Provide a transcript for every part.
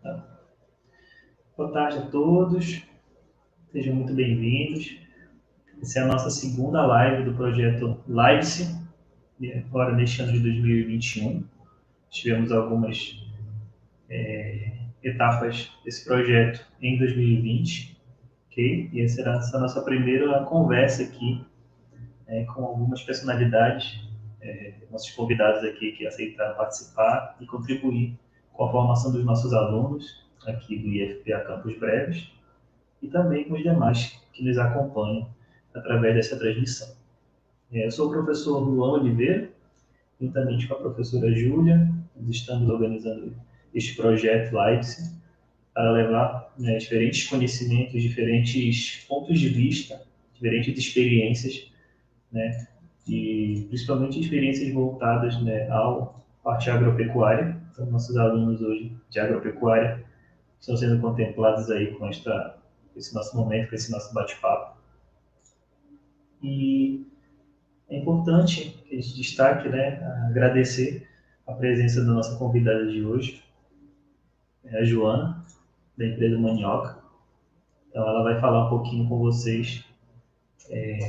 Tá? Boa tarde a todos, sejam muito bem-vindos. Essa é a nossa segunda live do projeto Live-se, agora neste ano de 2021. Tivemos algumas etapas desse projeto em 2020, ok? E essa será a nossa primeira conversa aqui com algumas personalidades, nossos convidados aqui que aceitaram participar e contribuir com a formação dos nossos alunos aqui do IFPA Campos Breves e também com os demais que nos acompanham através dessa transmissão. Eu sou o professor Luan Oliveira, juntamente com a professora Júlia, nós estamos organizando este projeto Live-se para levar diferentes conhecimentos, diferentes pontos de vista, diferentes experiências, e principalmente experiências voltadas ao parte agropecuária. Então, nossos alunos hoje de agropecuária estão sendo contemplados aí com esse nosso momento, com esse nosso bate-papo. E é importante que a gente destaque, agradecer a presença da nossa convidada de hoje, a Joana, da empresa Manioca. Então, ela vai falar um pouquinho com vocês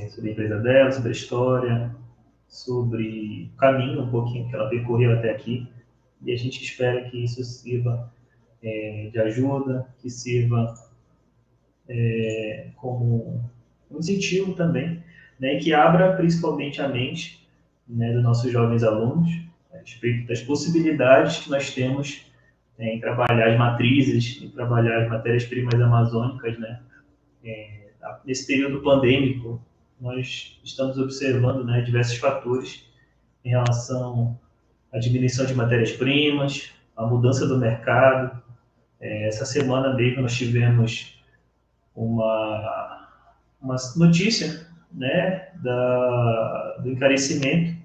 sobre a empresa dela, sobre a história, sobre o caminho um pouquinho que ela percorreu até aqui. E a gente espera que isso sirva de ajuda, que sirva como um incentivo também, e que abra principalmente a mente dos nossos jovens alunos a respeito das possibilidades que nós temos em trabalhar as matrizes, em trabalhar as matérias-primas amazônicas, nesse período pandêmico. Nós estamos observando diversos fatores em relação à diminuição de matérias-primas, a mudança do mercado. Essa semana mesmo nós tivemos uma notícia do encarecimento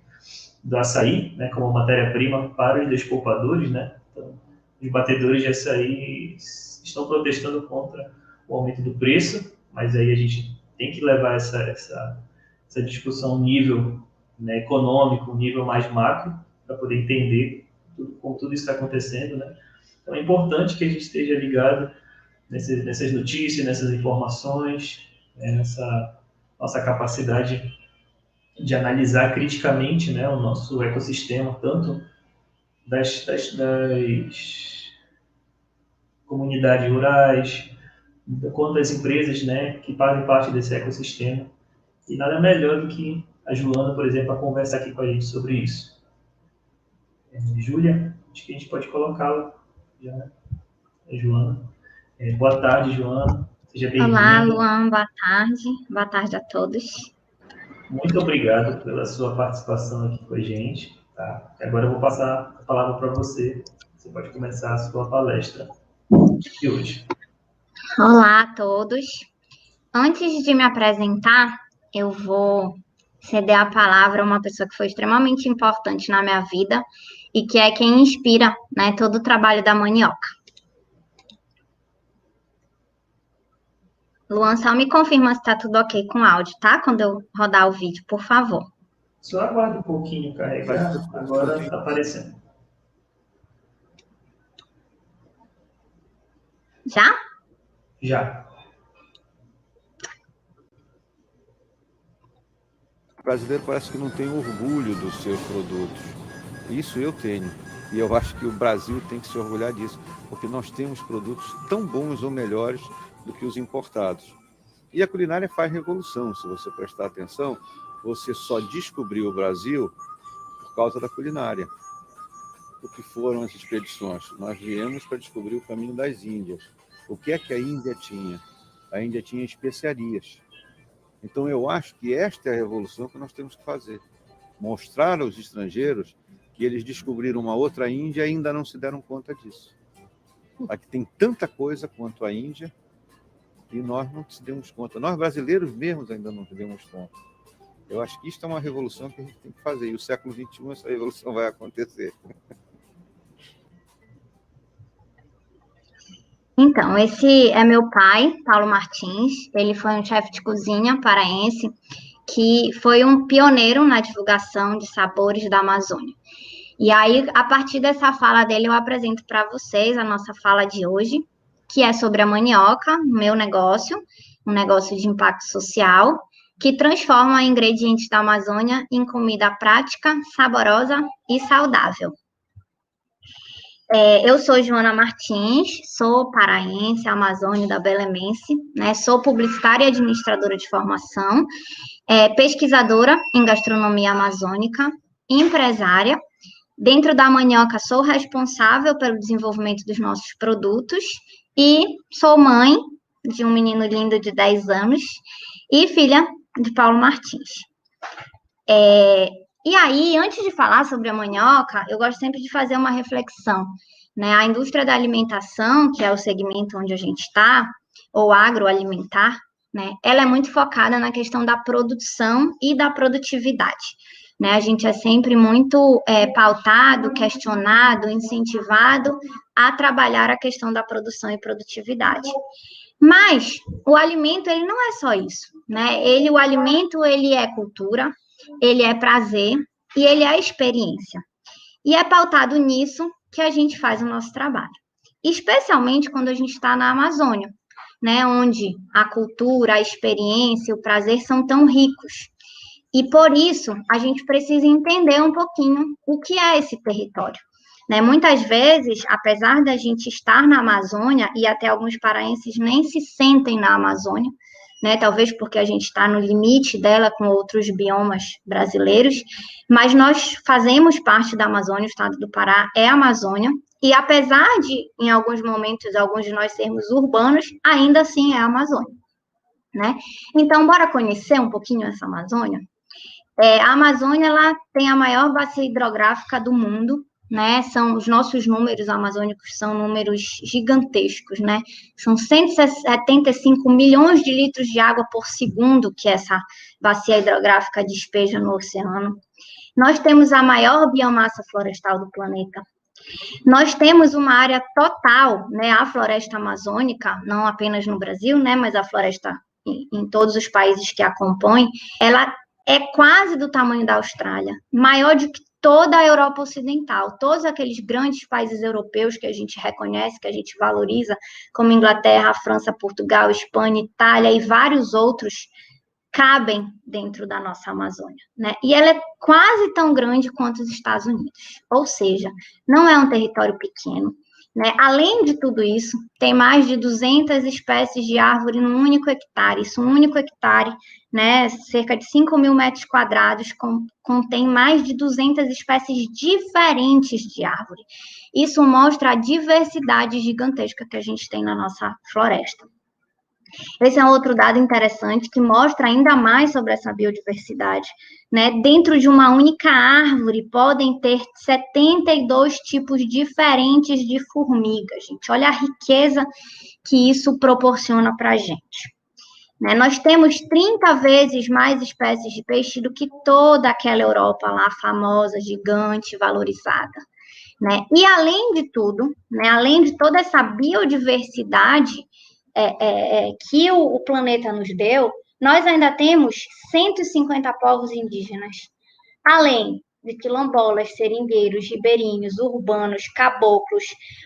do açaí como matéria-prima para os despolpadores. Então, os batedores de açaí estão protestando contra o aumento do preço, mas aí a gente tem que levar essa discussão a um nível econômico, um nível mais macro, para poder entender como tudo isso está acontecendo. Então é importante que a gente esteja ligado nessas notícias, nessas informações, nessa nossa capacidade de analisar criticamente o nosso ecossistema, tanto das comunidades rurais, quanto das empresas que fazem parte desse ecossistema. E nada melhor do que a Joana, por exemplo, a conversar aqui com a gente sobre isso. Júlia, acho que a gente pode colocá-la já, Joana. Boa tarde, Joana. Seja bem-vinda. Olá, Luan, boa tarde. Boa tarde a todos. Muito obrigado pela sua participação aqui com a gente. Tá? Agora eu vou passar a palavra para você. Você pode começar a sua palestra de hoje. Olá a todos. Antes de me apresentar, eu vou ceder a palavra a uma pessoa que foi extremamente importante na minha vida e que é quem inspira todo o trabalho da Manioca. Luan, só me confirma se está tudo ok com o áudio, tá? Quando eu rodar o vídeo, por favor. Só aguarda um pouquinho carregar, agora está aparecendo. Já? Já. O brasileiro parece que não tem orgulho dos seus produtos. Isso eu tenho. E eu acho que o Brasil tem que se orgulhar disso, porque nós temos produtos tão bons ou melhores do que os importados. E a culinária faz revolução. Se você prestar atenção, você só descobriu o Brasil por causa da culinária. O que foram as expedições? Nós viemos para descobrir o caminho das Índias. O que é que a Índia tinha? A Índia tinha especiarias. Então, eu acho que esta é a revolução que nós temos que fazer. Mostrar aos estrangeiros que eles descobriram uma outra Índia e ainda não se deram conta disso. Aqui tem tanta coisa quanto a Índia e nós não se demos conta. Nós, brasileiros mesmos, ainda não nos demos conta. Eu acho que isto é uma revolução que a gente tem que fazer. E o século XXI, essa revolução vai acontecer. Então, esse é meu pai, Paulo Martins. Ele foi um chefe de cozinha paraense que foi um pioneiro na divulgação de sabores da Amazônia. E aí, a partir dessa fala dele, eu apresento para vocês a nossa fala de hoje, que é sobre a mandioca, meu negócio, um negócio de impacto social, que transforma ingredientes da Amazônia em comida prática, saborosa e saudável. Eu sou Joana Martins, sou paraense, amazônia da Belemense, né? Sou publicitária e administradora de formação, pesquisadora em gastronomia amazônica, empresária. Dentro da mandioca, sou responsável pelo desenvolvimento dos nossos produtos e sou mãe de um menino lindo de 10 anos e filha de Paulo Martins. E aí, antes de falar sobre a mandioca, eu gosto sempre de fazer uma reflexão, né? A indústria da alimentação, que é o segmento onde a gente está, ou agroalimentar, né? Ela é muito focada na questão da produção e da produtividade, né? A gente é sempre muito pautado, questionado, incentivado a trabalhar a questão da produção e produtividade. Mas o alimento, ele não é só isso, né? O alimento, ele é cultura, ele é prazer e ele é experiência. E é pautado nisso que a gente faz o nosso trabalho. Especialmente quando a gente está na Amazônia, né? Onde a cultura, a experiência, o prazer são tão ricos. E por isso, a gente precisa entender um pouquinho o que é esse território. Né? Muitas vezes, apesar da gente estar na Amazônia, e até alguns paraenses nem se sentem na Amazônia, né? Talvez porque a gente está no limite dela com outros biomas brasileiros, mas nós fazemos parte da Amazônia, o estado do Pará é a Amazônia, e apesar de, em alguns momentos, alguns de nós sermos urbanos, ainda assim é a Amazônia, né? Então, bora conhecer um pouquinho essa Amazônia? A Amazônia, ela tem a maior bacia hidrográfica do mundo, né? Os nossos números amazônicos são números gigantescos, né? São 175 milhões de litros de água por segundo que essa bacia hidrográfica despeja no oceano. Nós temos a maior biomassa florestal do planeta. Nós temos uma área total, né? A floresta amazônica, não apenas no Brasil, né? Mas a floresta em todos os países que a compõem, ela é quase do tamanho da Austrália, maior do que toda a Europa Ocidental. Todos aqueles grandes países europeus que a gente reconhece, que a gente valoriza, como Inglaterra, França, Portugal, Espanha, Itália e vários outros, cabem dentro da nossa Amazônia, né? E ela é quase tão grande quanto os Estados Unidos, ou seja, não é um território pequeno, né? Além de tudo isso, tem mais de 200 espécies de árvore num único hectare. Isso, um único hectare, né? Cerca de 5 mil metros quadrados, contém mais de 200 espécies diferentes de árvore. Isso mostra a diversidade gigantesca que a gente tem na nossa floresta. Esse é um outro dado interessante que mostra ainda mais sobre essa biodiversidade, né? Dentro de uma única árvore podem ter 72 tipos diferentes de formiga, gente. Olha a riqueza que isso proporciona para a gente. Né? Nós temos 30 vezes mais espécies de peixe do que toda aquela Europa lá famosa, gigante, valorizada. Né? E além de tudo, né? Além de toda essa biodiversidade que o planeta nos deu, nós ainda temos 150 povos indígenas, além de quilombolas, seringueiros, ribeirinhos, urbanos, caboclos,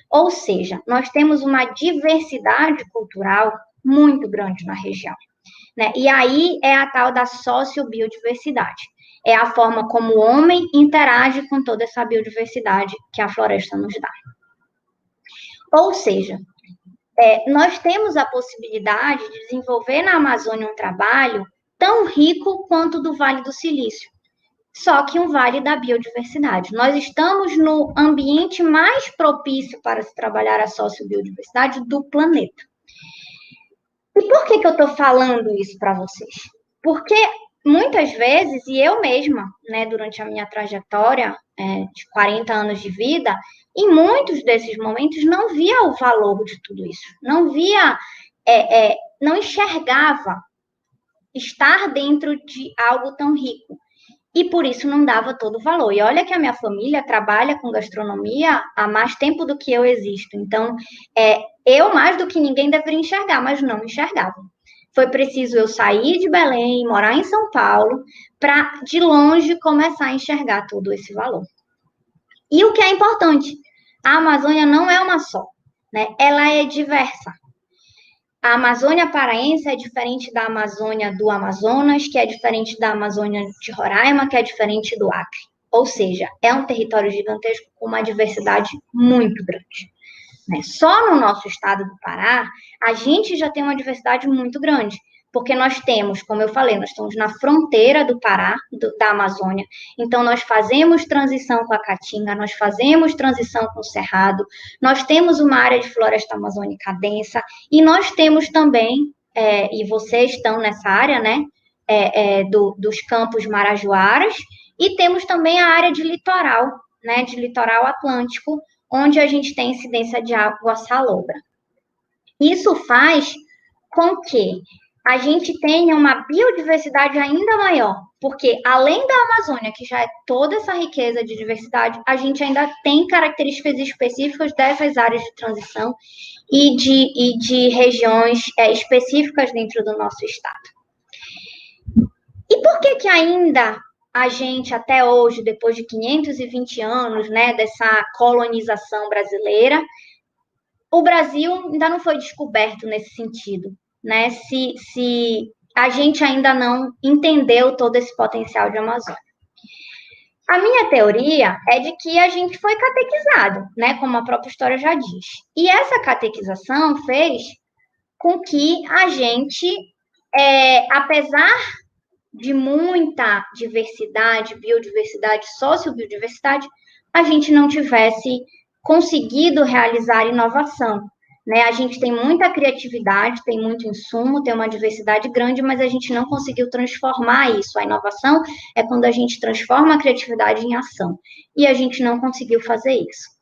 ou seja, nós temos uma diversidade cultural muito grande na região. Né? E aí é a tal da sociobiodiversidade. É a forma como o homem interage com toda essa biodiversidade que a floresta nos dá. Ou seja, nós temos a possibilidade de desenvolver na Amazônia um trabalho tão rico quanto do Vale do Silício, só que um vale da biodiversidade. Nós estamos no ambiente mais propício para se trabalhar a sociobiodiversidade do planeta. E por que eu estou falando isso para vocês? Porque muitas vezes, e eu mesma, né, durante a minha trajetória de 40 anos de vida, em muitos desses momentos não via o valor de tudo isso, não via, não enxergava estar dentro de algo tão rico. E por isso não dava todo o valor. E olha que a minha família trabalha com gastronomia há mais tempo do que eu existo. Então, eu mais do que ninguém deveria enxergar, mas não enxergava. Foi preciso eu sair de Belém, morar em São Paulo, para, de longe, começar a enxergar todo esse valor. E o que é importante, a Amazônia não é uma só, né? Ela é diversa. A Amazônia paraense é diferente da Amazônia do Amazonas, que é diferente da Amazônia de Roraima, que é diferente do Acre. Ou seja, é um território gigantesco com uma diversidade muito grande, né? Só no nosso estado do Pará, a gente já tem uma diversidade muito grande, porque nós temos, como eu falei, nós estamos na fronteira do Pará, da Amazônia, então nós fazemos transição com a Caatinga, nós fazemos transição com o Cerrado, nós temos uma área de floresta amazônica densa, e nós temos também, e vocês estão nessa área, né, dos campos marajoaras, e temos também a área de litoral, né, de litoral atlântico, onde a gente tem incidência de água salobra. Isso faz com que a gente tenha uma biodiversidade ainda maior, porque além da Amazônia, que já é toda essa riqueza de diversidade, a gente ainda tem características específicas dessas áreas de transição e de regiões específicas dentro do nosso estado. E por que ainda a gente, até hoje, depois de 520 anos, né, dessa colonização brasileira, o Brasil ainda não foi descoberto nesse sentido, né? Se a gente ainda não entendeu todo esse potencial de Amazônia. A minha teoria é de que a gente foi catequizado, né? Como a própria história já diz. E essa catequização fez com que a gente, apesar de muita diversidade, biodiversidade, sociobiodiversidade, a gente não tivesse conseguido realizar inovação, né? A gente tem muita criatividade, tem muito insumo, tem uma diversidade grande, mas a gente não conseguiu transformar isso. A inovação é quando a gente transforma a criatividade em ação, e a gente não conseguiu fazer isso.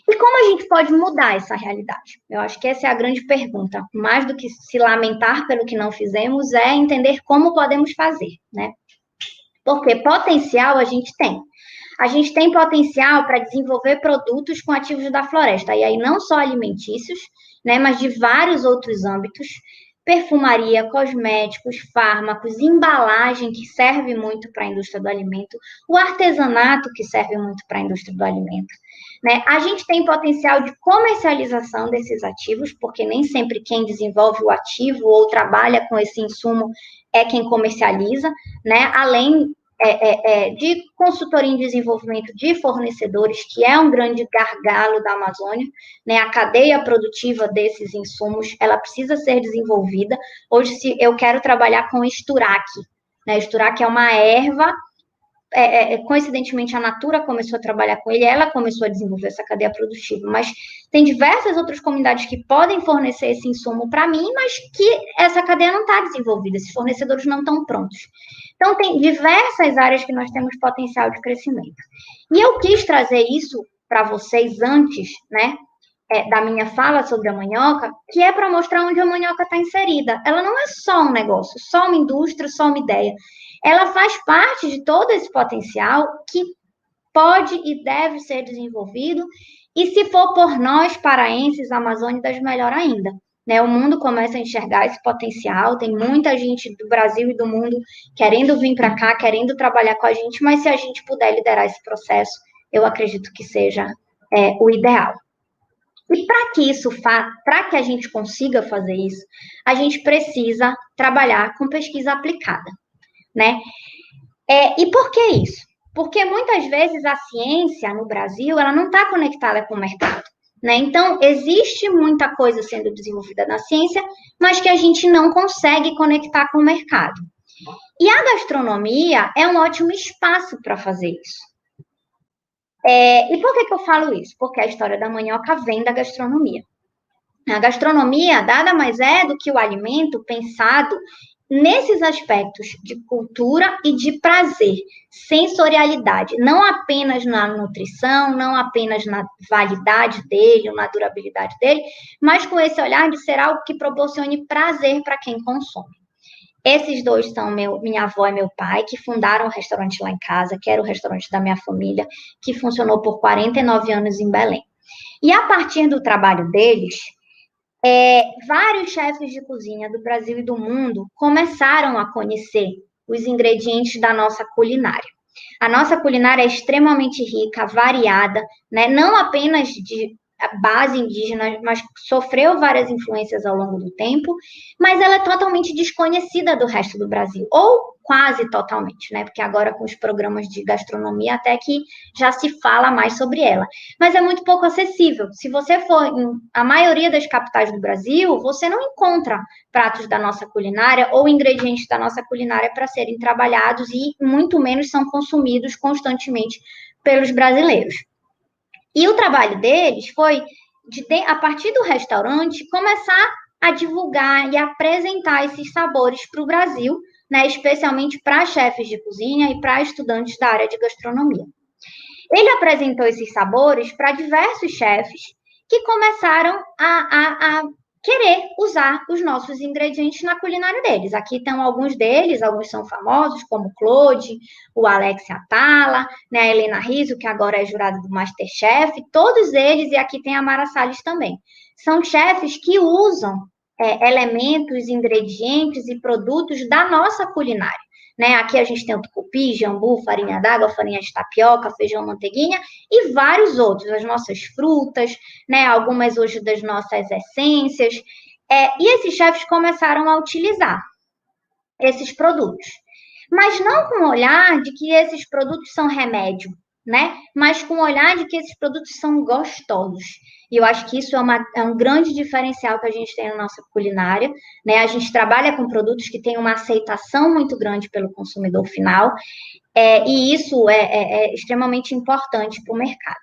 E como a gente pode mudar essa realidade? Eu acho que essa é a grande pergunta. Mais do que se lamentar pelo que não fizemos, é entender como podemos fazer, né? Porque potencial a gente tem. A gente tem potencial para desenvolver produtos com ativos da floresta, e aí não só alimentícios, né, mas de vários outros âmbitos, perfumaria, cosméticos, fármacos, embalagem, que serve muito para a indústria do alimento, o artesanato, que serve muito para a indústria do alimento, né? A gente tem potencial de comercialização desses ativos, porque nem sempre quem desenvolve o ativo ou trabalha com esse insumo é quem comercializa, né? Além de consultoria em desenvolvimento de fornecedores, que é um grande gargalo da Amazônia, né? A cadeia produtiva desses insumos, ela precisa ser desenvolvida. Hoje, se eu quero trabalhar com esturaque, né? Esturaque é uma erva, coincidentemente a Natura começou a trabalhar com ele, ela começou a desenvolver essa cadeia produtiva, mas tem diversas outras comunidades que podem fornecer esse insumo para mim, mas que essa cadeia não está desenvolvida, esses fornecedores não estão prontos. Então, tem diversas áreas que nós temos potencial de crescimento. E eu quis trazer isso para vocês antes, né, da minha fala sobre a manioca, que é para mostrar onde a manioca está inserida. Ela não é só um negócio, só uma indústria, só uma ideia. Ela faz parte de todo esse potencial que pode e deve ser desenvolvido, e se for por nós, paraenses, amazônicas, melhor ainda. Né? O mundo começa a enxergar esse potencial, tem muita gente do Brasil e do mundo querendo vir para cá, querendo trabalhar com a gente, mas se a gente puder liderar esse processo, eu acredito que seja o ideal. E para que a gente consiga fazer isso, a gente precisa trabalhar com pesquisa aplicada, né? E por que isso? Porque muitas vezes a ciência no Brasil, ela não está conectada com o mercado, né? Então, existe muita coisa sendo desenvolvida na ciência, mas que a gente não consegue conectar com o mercado. E a gastronomia é um ótimo espaço para fazer isso. E por que eu falo isso? Porque a história da manioca vem da gastronomia. A gastronomia nada mais é do que o alimento pensado nesses aspectos de cultura e de prazer, sensorialidade, não apenas na nutrição, não apenas na validade dele, na durabilidade dele, mas com esse olhar de ser algo que proporcione prazer para quem consome. Esses dois são minha avó e meu pai, que fundaram um restaurante lá em casa, que era o restaurante da minha família, que funcionou por 49 anos em Belém. E a partir do trabalho deles, vários chefes de cozinha do Brasil e do mundo começaram a conhecer os ingredientes da nossa culinária. A nossa culinária é extremamente rica, variada, né? Não apenas de base indígena, mas sofreu várias influências ao longo do tempo, mas ela é totalmente desconhecida do resto do Brasil, ou quase totalmente, né? Porque agora com os programas de gastronomia até que já se fala mais sobre ela, mas é muito pouco acessível. Se você for em a maioria das capitais do Brasil, você não encontra pratos da nossa culinária ou ingredientes da nossa culinária para serem trabalhados e muito menos são consumidos constantemente pelos brasileiros. E o trabalho deles foi, a partir do restaurante, começar a divulgar e apresentar esses sabores para o Brasil, né, especialmente para chefes de cozinha e para estudantes da área de gastronomia. Ele apresentou esses sabores para diversos chefes que começaram a querer usar os nossos ingredientes na culinária deles. Aqui estão alguns deles, alguns são famosos, como o Claude, o Alex Atala, né, a Helena Rizzo, que agora é jurada do MasterChef, todos eles, e aqui tem a Mara Salles também. São chefes que usam elementos, ingredientes e produtos da nossa culinária. Né? Aqui a gente tem o tucupi, jambu, farinha d'água, farinha de tapioca, feijão, manteiguinha e vários outros, as nossas frutas, né? Algumas hoje das nossas essências. E esses chefes começaram a utilizar esses produtos. Mas não com o olhar de que esses produtos são remédio, né? Mas com o olhar de que esses produtos são gostosos. E eu acho que isso é um grande diferencial que a gente tem na nossa culinária, né? A gente trabalha com produtos que têm uma aceitação muito grande pelo consumidor final, e isso é extremamente importante para o mercado.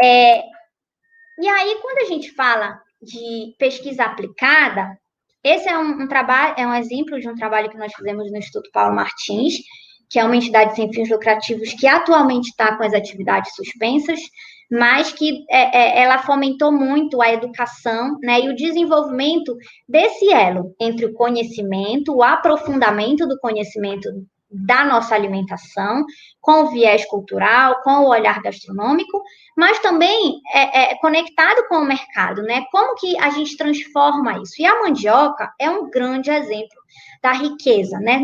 E aí, quando a gente fala de pesquisa aplicada, esse é um trabalho, é um exemplo de um trabalho que nós fizemos no Instituto Paulo Martins, que é uma entidade sem fins lucrativos que atualmente está com as atividades suspensas, mas que ela fomentou muito a educação, né, e o desenvolvimento desse elo entre o conhecimento, o aprofundamento do conhecimento da nossa alimentação, com o viés cultural, com o olhar gastronômico, mas também conectado com o mercado, né? Como que a gente transforma isso? E a mandioca é um grande exemplo da riqueza, né?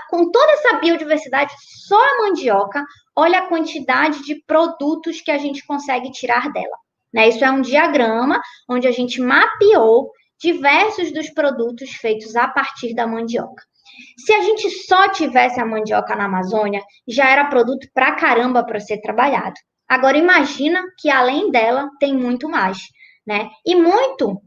Com toda essa biodiversidade, só a mandioca, olha a quantidade de produtos que a gente consegue tirar dela, né? Isso é um diagrama onde a gente mapeou diversos dos produtos feitos a partir da mandioca. Se a gente só tivesse a mandioca na Amazônia, já era produto pra caramba para ser trabalhado. Agora, imagina que além dela tem muito mais, né? E muito,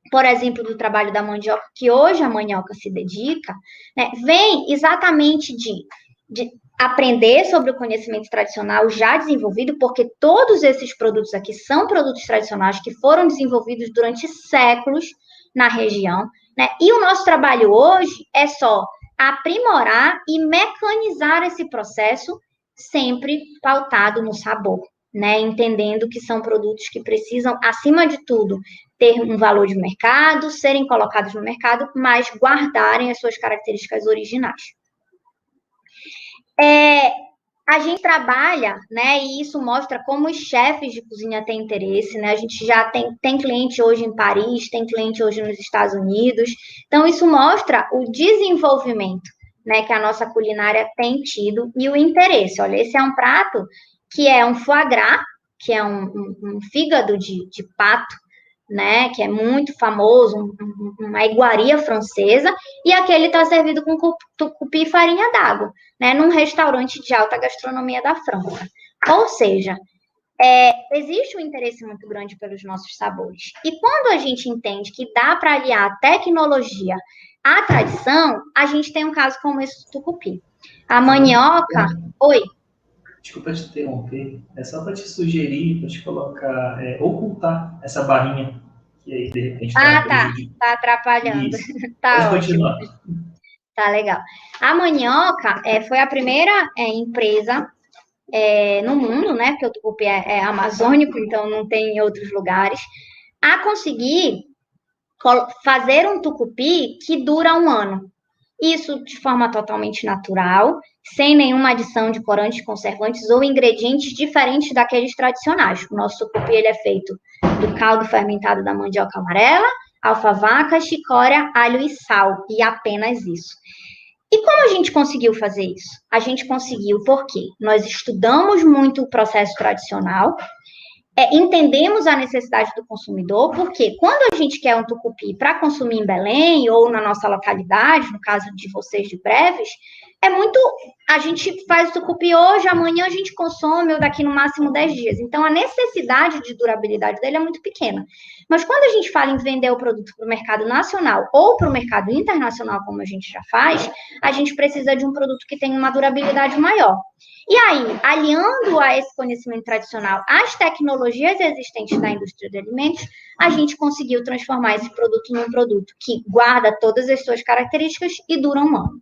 por exemplo, do trabalho da mandioca, que hoje a mandioca se dedica, né, vem exatamente de aprender sobre o conhecimento tradicional já desenvolvido, porque todos esses produtos aqui são produtos tradicionais que foram desenvolvidos durante séculos na região, né? E o nosso trabalho hoje é só aprimorar e mecanizar esse processo, sempre pautado no sabor, né? Entendendo que são produtos que precisam, acima de tudo, ter um valor de mercado, serem colocados no mercado, mas guardarem as suas características originais. A gente trabalha, né, e isso mostra como os chefes de cozinha têm interesse, né, a gente já tem cliente hoje em Paris, tem cliente hoje nos Estados Unidos, então isso mostra o desenvolvimento, né, que a nossa culinária tem tido e o interesse. Olha, esse é um prato que é um foie gras, que é um fígado de pato, né, que é muito famoso, uma iguaria francesa, e aquele está servido com tucupi e farinha d'água, né, num restaurante de alta gastronomia da França. Ou seja, existe um interesse muito grande pelos nossos sabores. E quando a gente entende que dá para aliar a tecnologia à tradição, a gente tem um caso como esse do tucupi. A mandioca... Oi? Desculpa te interromper, é só para te sugerir, para te colocar, ocultar essa barrinha que aí de repente tá atrapalhando. Tá ótimo. Tá legal. A mandioca foi a primeira empresa no mundo, né? Porque o tucupi é amazônico, então não tem em outros lugares, a conseguir fazer um tucupi que dura 1 ano. Isso de forma totalmente natural, sem nenhuma adição de corantes, conservantes ou ingredientes diferentes daqueles tradicionais. O nosso tucupi ele é feito do caldo fermentado da mandioca amarela, alfavaca, chicória, alho e sal, e apenas isso. E como a gente conseguiu fazer isso? A gente conseguiu porque nós estudamos muito o processo tradicional, entendemos a necessidade do consumidor, porque quando a gente quer um tucupi para consumir em Belém ou na nossa localidade, no caso de vocês de Breves, é muito. A gente faz o tucupi hoje, amanhã a gente consome, ou daqui no máximo 10 dias. Então, a necessidade de durabilidade dele é muito pequena. Mas quando a gente fala em vender o produto para o mercado nacional ou para o mercado internacional, como a gente já faz, a gente precisa de um produto que tenha uma durabilidade maior. E aí, aliando a esse conhecimento tradicional as tecnologias existentes da indústria de alimentos, a gente conseguiu transformar esse produto num produto que guarda todas as suas características e dura um ano.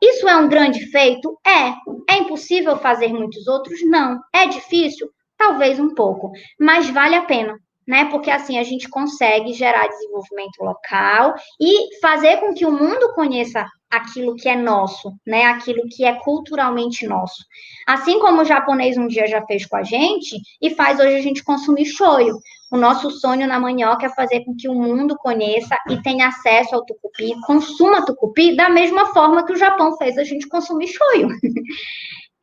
Isso é um grande feito? É impossível fazer muitos outros? Não. É difícil? Talvez um pouco, mas vale a pena, né? Porque assim a gente consegue gerar desenvolvimento local e fazer com que o mundo conheça aquilo que é nosso, né? Aquilo que é culturalmente nosso. Assim como o japonês um dia já fez com a gente e faz hoje a gente consumir shoyu. O nosso sonho na Manioca é fazer com que o mundo conheça e tenha acesso ao tucupi, consuma tucupi da mesma forma que o Japão fez a gente consumir shoyu.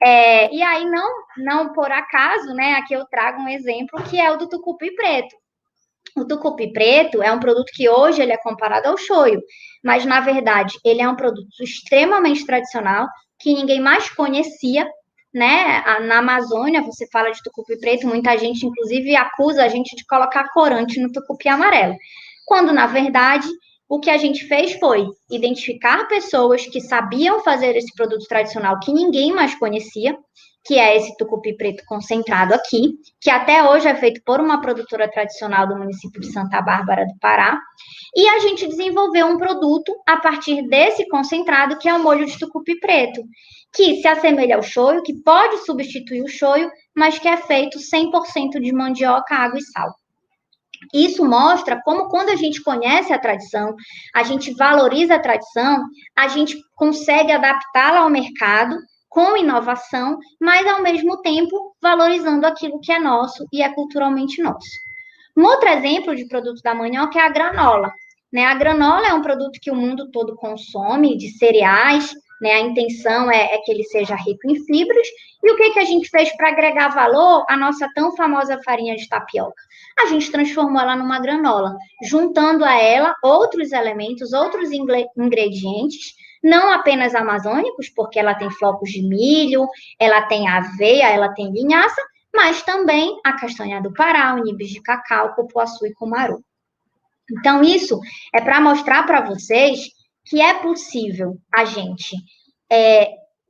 E aí, não por acaso, né? Aqui eu trago um exemplo que é o do tucupi preto. O tucupi preto é um produto que hoje ele é comparado ao shoyu, mas na verdade ele é um produto extremamente tradicional que ninguém mais conhecia, né? Na Amazônia, você fala de tucupi preto, muita gente inclusive acusa a gente de colocar corante no tucupi amarelo, quando na verdade o que a gente fez foi identificar pessoas que sabiam fazer esse produto tradicional que ninguém mais conhecia, que é esse tucupi preto concentrado aqui, que até hoje é feito por uma produtora tradicional do município de Santa Bárbara do Pará, e a gente desenvolveu um produto a partir desse concentrado, que é o molho de tucupi preto, que se assemelha ao shoyu, que pode substituir o shoyu, mas que é feito 100% de mandioca, água e sal. Isso mostra como, quando a gente conhece a tradição, a gente valoriza a tradição, a gente consegue adaptá-la ao mercado com inovação, mas ao mesmo tempo valorizando aquilo que é nosso e é culturalmente nosso. Um outro exemplo de produto da Manioca é a granola. Né? A granola é um produto que o mundo todo consome, de cereais, né? A intenção é que ele seja rico em fibras. E o que a gente fez para agregar valor à nossa tão famosa farinha de tapioca? A gente transformou ela numa granola, juntando a ela outros elementos, outros ingredientes, não apenas amazônicos, porque ela tem flocos de milho, ela tem aveia, ela tem linhaça, mas também a castanha do Pará, o nibs de cacau, cupuaçu e cumaru. Então, isso é para mostrar para vocês que é possível a gente,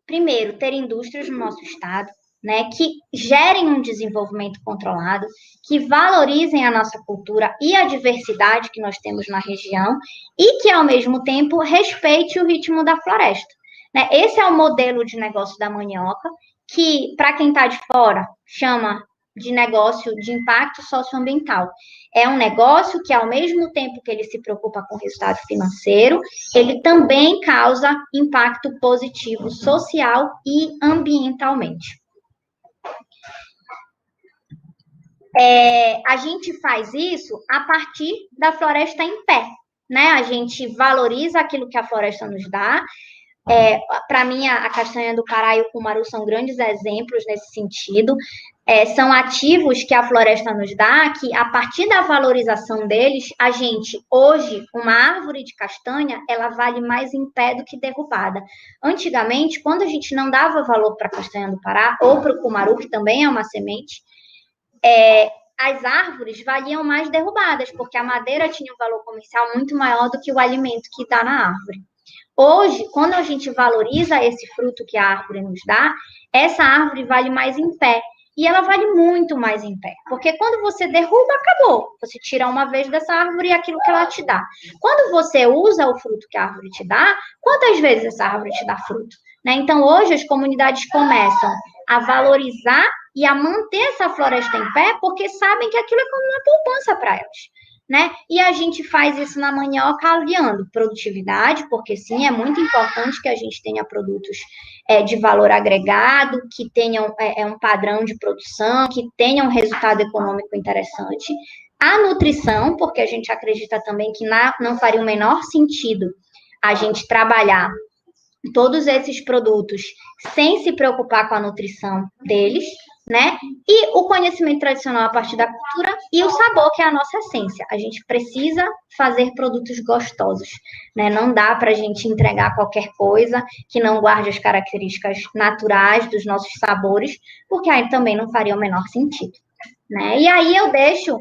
primeiro, ter indústrias no nosso estado, né, que gerem um desenvolvimento controlado, que valorizem a nossa cultura e a diversidade que nós temos na região e que, ao mesmo tempo, respeite o ritmo da floresta. Né? Esse é o modelo de negócio da Manioca, que, para quem está de fora, chama de negócio de impacto socioambiental. É um negócio que, ao mesmo tempo que ele se preocupa com o resultado financeiro, ele também causa impacto positivo social e ambientalmente. A gente faz isso a partir da floresta em pé, né? A gente valoriza aquilo que a floresta nos dá. Para mim, a castanha do Pará e o cumaru são grandes exemplos nesse sentido. São ativos que a floresta nos dá, que a partir da valorização deles, a gente, hoje, uma árvore de castanha, ela vale mais em pé do que derrubada. Antigamente, quando a gente não dava valor para a castanha do Pará, ou para o cumaru, que também é uma semente, as árvores valiam mais derrubadas, porque a madeira tinha um valor comercial muito maior do que o alimento que dá na árvore. Hoje, quando a gente valoriza esse fruto que a árvore nos dá, essa árvore vale mais em pé. E ela vale muito mais em pé. Porque quando você derruba, acabou. Você tira uma vez dessa árvore e aquilo que ela te dá. Quando você usa o fruto que a árvore te dá, quantas vezes essa árvore te dá fruto? Né? Então, hoje, as comunidades começam a valorizar e a manter essa floresta em pé, porque sabem que aquilo é como uma poupança para elas. Né? E a gente faz isso na Manioca aliando produtividade, porque sim, é muito importante que a gente tenha produtos de valor agregado, que tenham um padrão de produção, que tenham um resultado econômico interessante. A nutrição, porque a gente acredita também que não faria o menor sentido a gente trabalhar todos esses produtos sem se preocupar com a nutrição deles, né? E o conhecimento tradicional a partir da cultura e o sabor, que é a nossa essência. A gente precisa fazer produtos gostosos, né? Não dá para a gente entregar qualquer coisa que não guarde as características naturais dos nossos sabores, porque aí também não faria o menor sentido, né? E aí eu deixo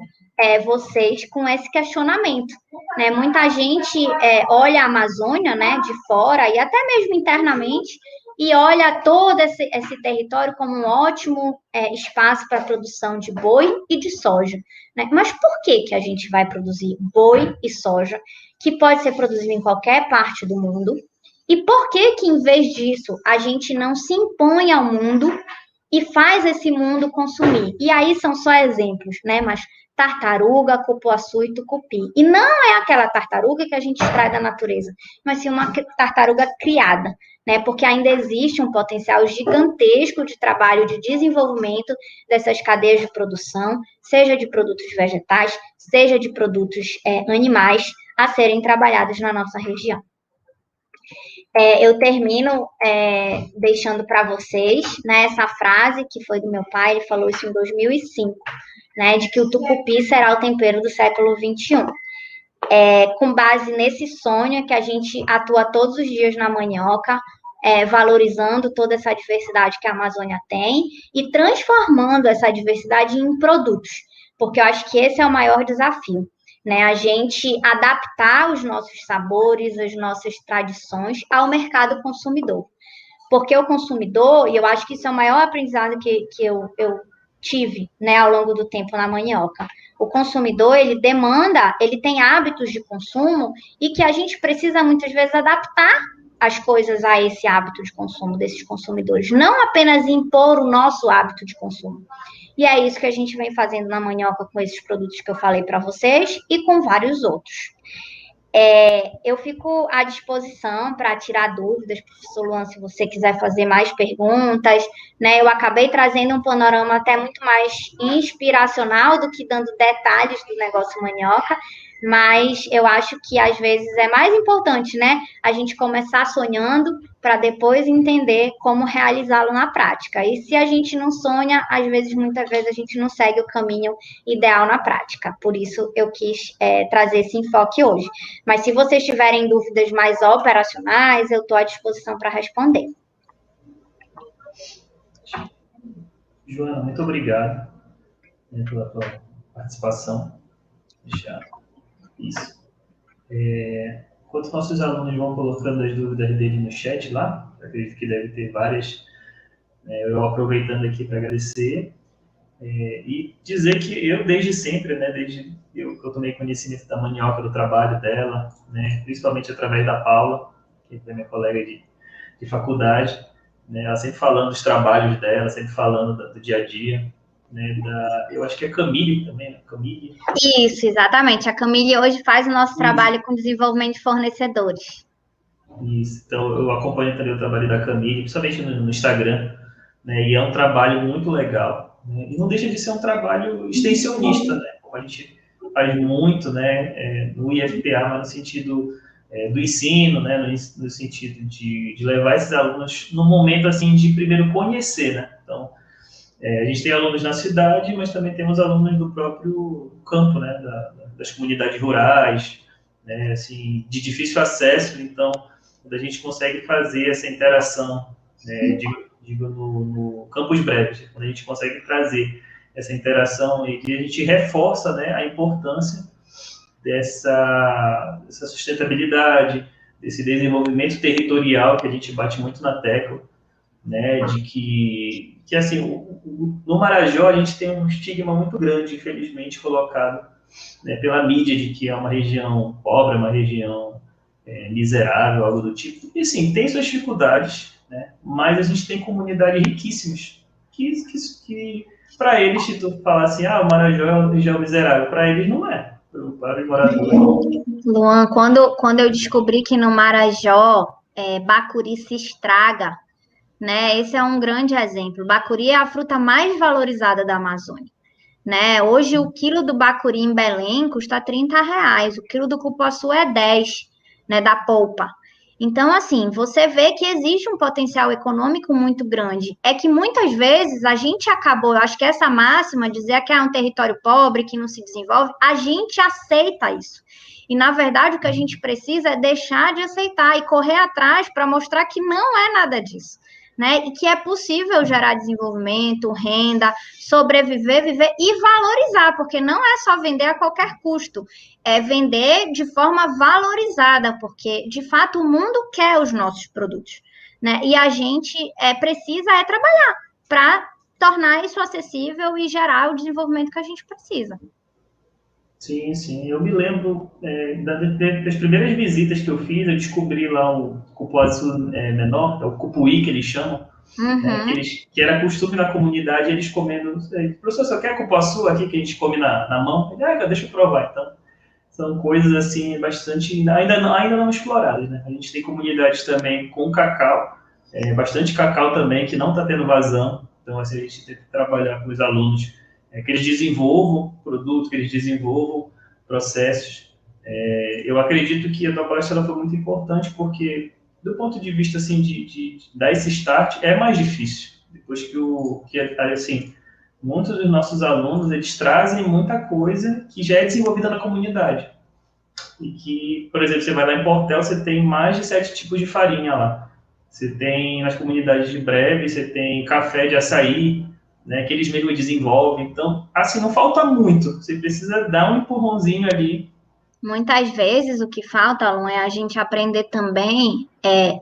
vocês com esse questionamento, né? Muita gente olha a Amazônia, né, de fora e até mesmo internamente e olha todo esse território como um ótimo espaço para a produção de boi e de soja, né? Mas por que a gente vai produzir boi e soja, que pode ser produzido em qualquer parte do mundo? E por que em vez disso, a gente não se impõe ao mundo e faz esse mundo consumir? E aí são só exemplos, né? Mas tartaruga, cupuaçu e tucupi. E não é aquela tartaruga que a gente extrai da natureza, mas sim uma tartaruga criada, né? Porque ainda existe um potencial gigantesco de trabalho de desenvolvimento dessas cadeias de produção, seja de produtos vegetais, seja de produtos animais, a serem trabalhados na nossa região. Eu termino deixando para vocês, né, essa frase que foi do meu pai, ele falou isso em 2005, né, de que o tucupi será o tempero do século XXI. Com base nesse sonho que a gente atua todos os dias na mandioca, valorizando toda essa diversidade que a Amazônia tem e transformando essa diversidade em produtos, porque eu acho que esse é o maior desafio, né? A gente adaptar os nossos sabores, as nossas tradições ao mercado consumidor. Porque o consumidor, e eu acho que isso é o maior aprendizado que eu tive, né, ao longo do tempo na mandioca. O consumidor, ele demanda, ele tem hábitos de consumo e que a gente precisa muitas vezes adaptar as coisas a esse hábito de consumo desses consumidores, não apenas impor o nosso hábito de consumo. E é isso que a gente vem fazendo na mandioca com esses produtos que eu falei para vocês e com vários outros. Eu fico à disposição para tirar dúvidas, professor Luan, se você quiser fazer mais perguntas, né? Eu acabei trazendo um panorama até muito mais inspiracional do que dando detalhes do negócio mandioca, mas eu acho que às vezes é mais importante, né? A gente começar sonhando para depois entender como realizá-lo na prática. E se a gente não sonha, às vezes, muitas vezes, a gente não segue o caminho ideal na prática. Por isso, eu quis trazer esse enfoque hoje. Mas se vocês tiverem dúvidas mais operacionais, eu estou à disposição para responder. Joana, muito obrigado, né, pela tua participação. Deixa isso. Enquanto nossos alunos vão colocando as dúvidas dele no chat lá, acredito que deve ter várias, eu aproveitando aqui para agradecer e dizer que eu, desde sempre, né, desde eu tomei conhecimento da mandioca, do trabalho dela, né, principalmente através da Paula, que é minha colega de faculdade, né, ela sempre falando dos trabalhos dela, sempre falando do dia a dia, né, eu acho que é a Camille também, né? Camille. Isso, exatamente. A Camille hoje faz o nosso trabalho com desenvolvimento de fornecedores. Isso, então eu acompanho também o trabalho da Camille, principalmente no Instagram, né, e é um trabalho muito legal, né, e não deixa de ser um trabalho extensionista, né, como a gente faz muito, né, no IFPA, mas no sentido do ensino, né, no sentido de levar esses alunos no momento assim de primeiro conhecer, né, então a gente tem alunos na cidade, mas também temos alunos do próprio campo, né, das comunidades rurais, né, assim, de difícil acesso. Então, quando a gente consegue fazer essa interação, né, digo no Campus Breves, quando a gente consegue trazer essa interação e que a gente reforça, né, a importância dessa sustentabilidade, desse desenvolvimento territorial que a gente bate muito na tecla, né, de que assim, no Marajó a gente tem um estigma muito grande, infelizmente, colocado, né, pela mídia de que é uma região pobre, uma região miserável, algo do tipo. E sim, tem suas dificuldades, né, mas a gente tem comunidades riquíssimas que para eles, se tu falar assim, o Marajó é uma região miserável, para eles não é. Para os moradores. Luan, quando eu descobri que no Marajó bacuri se estraga, né? Esse é um grande exemplo. Bacuri é a fruta mais valorizada da Amazônia, né? Hoje o quilo do bacuri em Belém custa R$30, o quilo do cupuaçu é 10, né? Da polpa. Então, assim, você vê que existe um potencial econômico muito grande. É que muitas vezes a gente acabou, eu acho que essa máxima, dizer que é um território pobre, que não se desenvolve, a gente aceita isso. E, na verdade, o que a gente precisa é deixar de aceitar e correr atrás para mostrar que não é nada disso, né? E que é possível gerar desenvolvimento, renda, sobreviver, viver e valorizar, porque não é só vender a qualquer custo, é vender de forma valorizada, porque, de fato, o mundo quer os nossos produtos, né? E a gente precisa trabalhar para tornar isso acessível e gerar o desenvolvimento que a gente precisa. Sim, sim. Eu me lembro das primeiras visitas que eu fiz, eu descobri lá o cupuaçu menor, é o cupuí que eles chamam, né, que era costume na comunidade, eles comendo. Professor, você quer cupuaçu aqui que a gente come na mão? Deixa eu provar. Então, são coisas assim bastante ainda não exploradas, né? A gente tem comunidades também com cacau, bastante cacau também que não está tendo vazão. Então, assim, a gente tem que trabalhar com os alunos, que eles desenvolvam produtos, que eles desenvolvam processos. Eu acredito que a tua palestra ela foi muito importante porque, do ponto de vista assim de dar esse start, é mais difícil. Depois assim, muitos dos nossos alunos, eles trazem muita coisa que já é desenvolvida na comunidade. E que, por exemplo, você vai lá em Portel, você tem mais de 7 tipos de farinha lá. Você tem nas comunidades de breve, você tem café de açaí, né, que eles mesmos desenvolvem. Então, assim, não falta muito. Você precisa dar um empurrãozinho ali. Muitas vezes o que falta, Alon, é a gente aprender também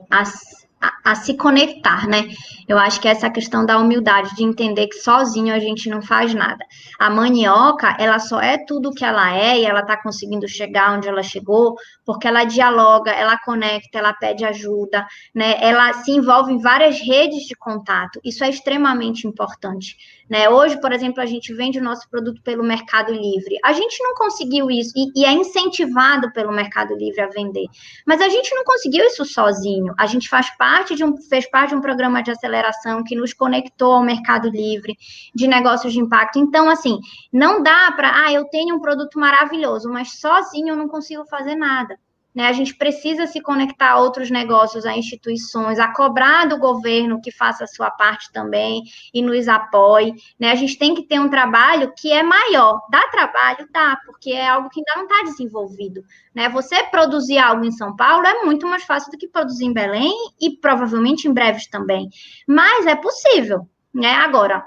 a se conectar, né? Eu acho que essa questão da humildade, de entender que sozinho a gente não faz nada. A mandioca, ela só é tudo o que ela é e ela está conseguindo chegar onde ela chegou, porque ela dialoga, ela conecta, ela pede ajuda, né? Ela se envolve em várias redes de contato. Isso é extremamente importante, né? Hoje, por exemplo, a gente vende o nosso produto pelo Mercado Livre. A gente não conseguiu isso, e é incentivado pelo Mercado Livre a vender. Mas a gente não conseguiu isso sozinho. A gente fez parte de um programa de aceleração que nos conectou ao Mercado Livre, de negócios de impacto. Então, assim, não dá para, eu tenho um produto maravilhoso, mas sozinho eu não consigo fazer nada. Né? A gente precisa se conectar a outros negócios, a instituições, a cobrar do governo que faça a sua parte também e nos apoie. Né? A gente tem que ter um trabalho que é maior. Dá trabalho? Dá, porque é algo que ainda não está desenvolvido. Né? Você produzir algo em São Paulo é muito mais fácil do que produzir em Belém e provavelmente em breves também. Mas é possível. Né? Agora,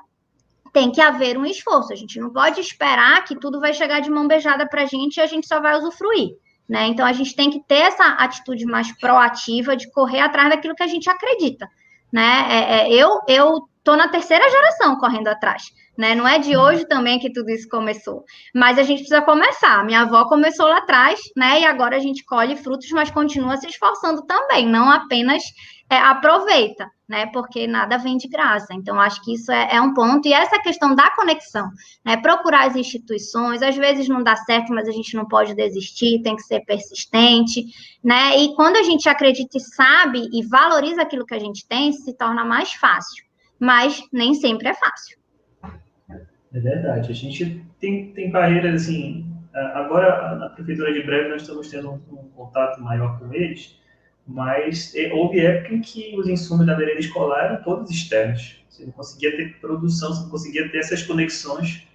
tem que haver um esforço. A gente não pode esperar que tudo vai chegar de mão beijada para a gente e a gente só vai usufruir. Né? Então, a gente tem que ter essa atitude mais proativa de correr atrás daquilo que a gente acredita. Né? Eu estou na 3ª geração correndo atrás. Né? Não é de hoje também que tudo isso começou. Mas a gente precisa começar. Minha avó começou lá atrás, né? E agora a gente colhe frutos, mas continua se esforçando também. Não apenas aproveita, né? Porque nada vem de graça. Então, acho que isso é um ponto. E essa questão da conexão, né? Procurar as instituições, às vezes não dá certo, mas a gente não pode desistir, tem que ser persistente, né? E quando a gente acredita e sabe e valoriza aquilo que a gente tem, se torna mais fácil. Mas nem sempre é fácil. É verdade. A gente tem barreiras, assim... Agora, na Prefeitura de Breve, nós estamos tendo um contato maior com eles, mas houve época em que os insumos da merenda escolar eram todos externos. Você não conseguia ter produção, você não conseguia ter essas conexões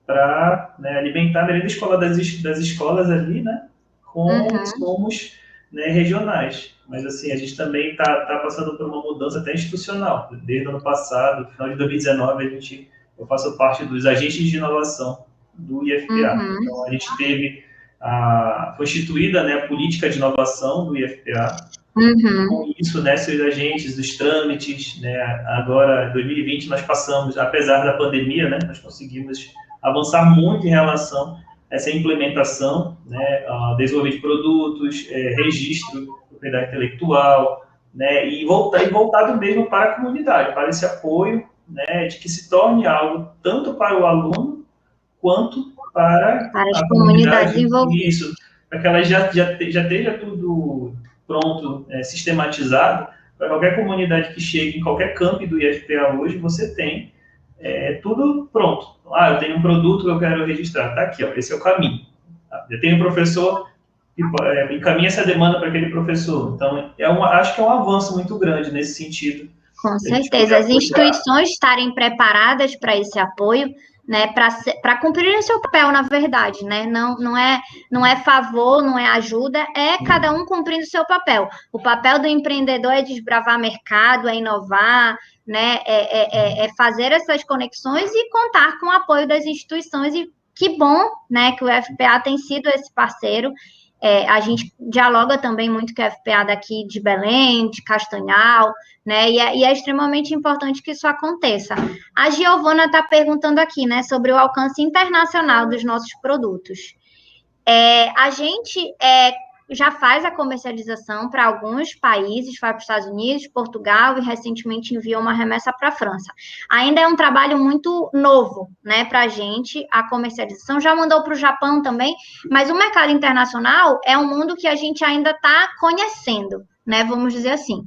para, né, alimentar a merenda escolar das escolas ali, né, com insumos, né, regionais. Mas, assim, a gente também está passando por uma mudança até institucional. Desde o ano passado, no final de 2019, eu faço parte dos agentes de inovação do IFPA. Então, a gente foi instituída, né, a política de inovação do IFPA. Com isso, né, seus agentes, os trâmites, né, agora, em 2020, nós passamos, apesar da pandemia, né, nós conseguimos avançar muito em relação a essa implementação, né, desenvolvimento de produtos, registro, propriedade intelectual, né, e voltado mesmo para a comunidade, para esse apoio, né, de que se torne algo tanto para o aluno quanto para as comunidades envolvidas. Isso, para que ela já esteja tudo pronto, sistematizado, para qualquer comunidade que chegue em qualquer campo do IFPA hoje, você tem tudo pronto. Eu tenho um produto que eu quero registrar, tá aqui, ó, esse é o caminho. Eu tenho um professor, encaminha essa demanda para aquele professor. Então, acho que é um avanço muito grande nesse sentido. Com certeza, as instituições estarem preparadas para esse apoio, né, para cumprirem seu papel, na verdade, né? Não é favor, não é ajuda, é cada um cumprindo seu papel. O papel do empreendedor é desbravar mercado, é inovar, né? É fazer essas conexões e contar com o apoio das instituições. E que bom, né, que o FPA tem sido esse parceiro. A gente dialoga também muito com a FPA daqui de Belém, de Castanhal, né? E é extremamente importante que isso aconteça. A Giovana está perguntando aqui, né, sobre o alcance internacional dos nossos produtos. A gente já faz a comercialização para alguns países, vai para os Estados Unidos, Portugal, e recentemente enviou uma remessa para a França. Ainda é um trabalho muito novo, né, para a gente, a comercialização. Já mandou para o Japão também, mas o mercado internacional é um mundo que a gente ainda está conhecendo, né, vamos dizer assim.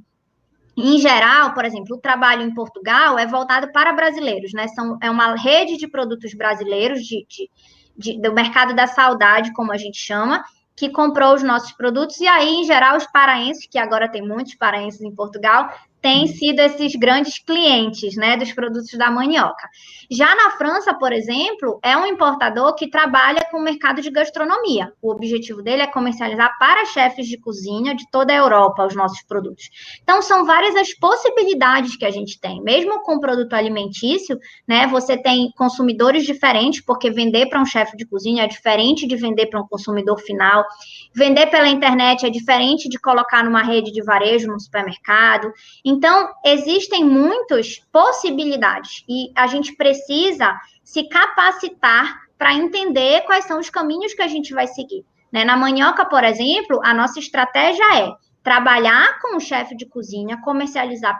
Em geral, por exemplo, o trabalho em Portugal é voltado para brasileiros, né? É uma rede de produtos brasileiros do mercado da saudade, como a gente chama, que comprou os nossos produtos, e aí, em geral, os paraenses, que agora tem muitos paraenses em Portugal, têm sido esses grandes clientes, né, dos produtos da Manioca. Já na França, por exemplo, é um importador que trabalha com o mercado de gastronomia. O objetivo dele é comercializar para chefes de cozinha de toda a Europa os nossos produtos. Então, são várias as possibilidades que a gente tem. Mesmo com produto alimentício, né, você tem consumidores diferentes, porque vender para um chefe de cozinha é diferente de vender para um consumidor final. Vender pela internet é diferente de colocar numa rede de varejo, no supermercado. Então, existem muitas possibilidades e a gente precisa se capacitar para entender quais são os caminhos que a gente vai seguir. Né? Na Manioca, por exemplo, a nossa estratégia é trabalhar com o chefe de cozinha, comercializar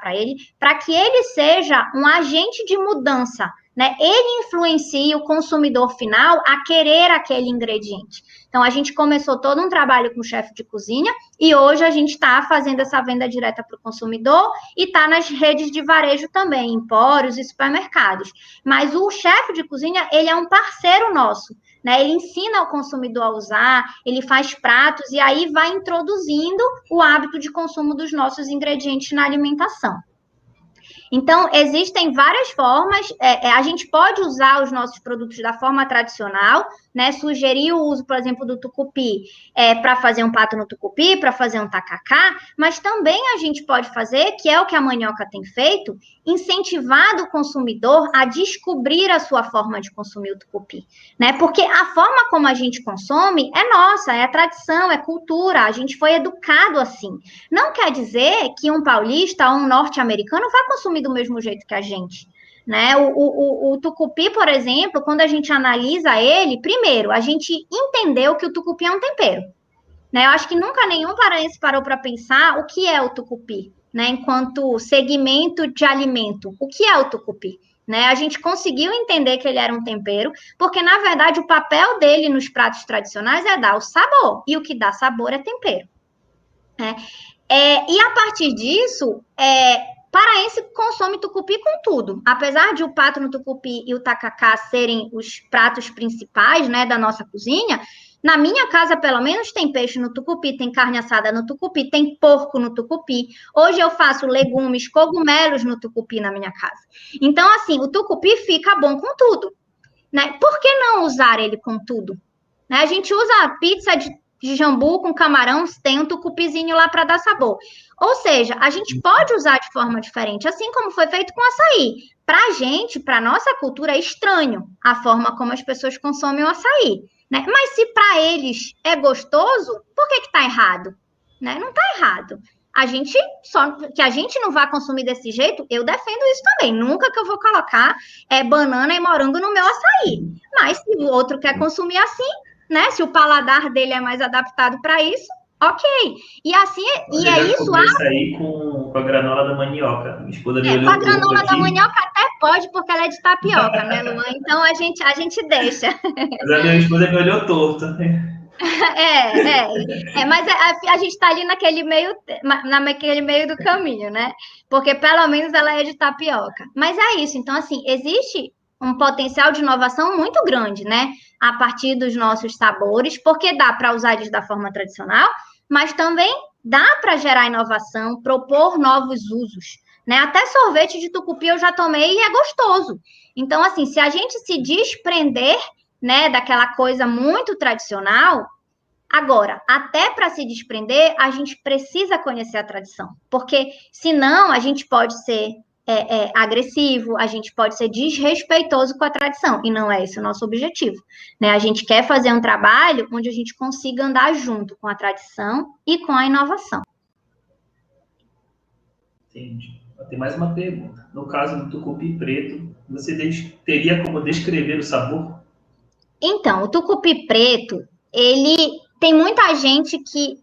para que ele seja um agente de mudança, né? Ele influencia o consumidor final a querer aquele ingrediente. Então, a gente começou todo um trabalho com o chefe de cozinha e hoje a gente está fazendo essa venda direta para o consumidor e está nas redes de varejo também, empórios e supermercados. Mas o chefe de cozinha, ele é um parceiro nosso, né? Ele ensina o consumidor a usar, ele faz pratos e aí vai introduzindo o hábito de consumo dos nossos ingredientes na alimentação. Então, existem várias formas, a gente pode usar os nossos produtos da forma tradicional, né? Sugerir o uso, por exemplo, do tucupi para fazer um pato no tucupi, para fazer um tacacá, mas também a gente pode fazer, que é o que a Manioca tem feito, incentivar o consumidor a descobrir a sua forma de consumir o tucupi, né? Porque a forma como a gente consome é nossa, é a tradição, é cultura, a gente foi educado assim. Não quer dizer que um paulista ou um norte-americano vai consumir do mesmo jeito que a gente. Né? O tucupi, por exemplo, quando a gente analisa ele, primeiro, a gente entendeu que o tucupi é um tempero. Né? Eu acho que nunca nenhum paraense parou para pensar o que é o tucupi, né? Enquanto segmento de alimento. O que é o tucupi? Né? A gente conseguiu entender que ele era um tempero, porque, na verdade, o papel dele nos pratos tradicionais é dar o sabor, e o que dá sabor é tempero. Né? E a partir disso, paraense consome tucupi com tudo. Apesar de o pato no tucupi e o tacacá serem os pratos principais, né, da nossa cozinha, na minha casa, pelo menos, tem peixe no tucupi, tem carne assada no tucupi, tem porco no tucupi. Hoje eu faço legumes, cogumelos no tucupi na minha casa. Então, assim, o tucupi fica bom com tudo. Né? Por que não usar ele com tudo? Né? A gente usa a pizza de jambu com camarão, tem um tucupizinho lá para dar sabor. Ou seja, a gente pode usar de forma diferente, assim como foi feito com açaí. Para a gente, para a nossa cultura, é estranho a forma como as pessoas consomem o açaí. Né? Mas se para eles é gostoso, por que está errado? Né? Não está errado. Que a gente não vai consumir desse jeito, eu defendo isso também. Nunca que eu vou colocar banana e morango no meu açaí. Mas se o outro quer consumir assim, né? Se o paladar dele é mais adaptado para isso, ok. E assim, e é isso. Aí com a granola da Manioca. Minha esposa me olhou com a granola da Manioca até pode, porque ela é de tapioca, né, Luan? Então a gente deixa. Mas a minha esposa me olhou torto. Mas a gente está ali naquele meio do caminho, né? Porque pelo menos ela é de tapioca. Mas é isso. Então, assim, existe um potencial de inovação muito grande, né? A partir dos nossos sabores, porque dá para usar eles da forma tradicional, mas também dá para gerar inovação, propor novos usos, né? Até sorvete de tucupi eu já tomei e é gostoso. Então, assim, se a gente se desprender, né, daquela coisa muito tradicional, agora, até para se desprender, a gente precisa conhecer a tradição, porque senão a gente pode ser agressivo, a gente pode ser desrespeitoso com a tradição, e não é esse o nosso objetivo, né? A gente quer fazer um trabalho onde a gente consiga andar junto com a tradição e com a inovação. Entendi. Tem mais uma pergunta. No caso do tucupi preto, você teria como descrever o sabor? Então, o tucupi preto, ele tem muita gente que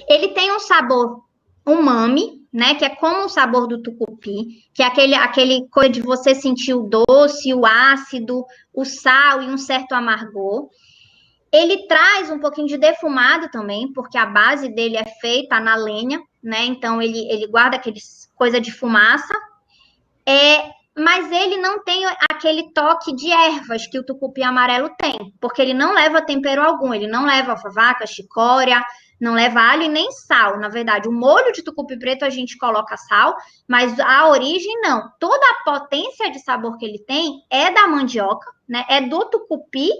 ele tem um sabor umami, né, que é como o sabor do tucupi, que é aquele coisa de você sentir o doce, o ácido, o sal e um certo amargor. Ele traz um pouquinho de defumado também, porque a base dele é feita na lenha, né, então ele guarda aquele coisa de fumaça, mas ele não tem aquele toque de ervas que o tucupi amarelo tem, porque ele não leva tempero algum, ele não leva alfavaca, chicória, não leva alho e nem sal. Na verdade, o molho de tucupi preto a gente coloca sal, mas a origem não. Toda a potência de sabor que ele tem é da mandioca, né? É do tucupi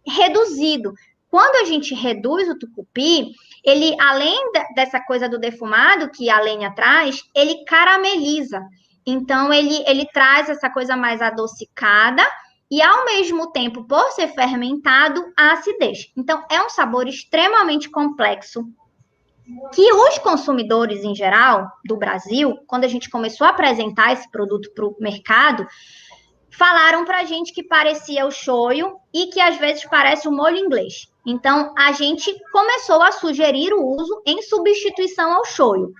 reduzido. Quando a gente reduz o tucupi, ele, além dessa coisa do defumado que a lenha traz, ele carameliza. Então, ele traz essa coisa mais adocicada e, ao mesmo tempo, por ser fermentado, a acidez. Então, é um sabor extremamente complexo que os consumidores, em geral, do Brasil, quando a gente começou a apresentar esse produto para o mercado, falaram para a gente que parecia o shoyu e que, às vezes, parece o molho inglês. Então, a gente começou a sugerir o uso em substituição ao shoyu.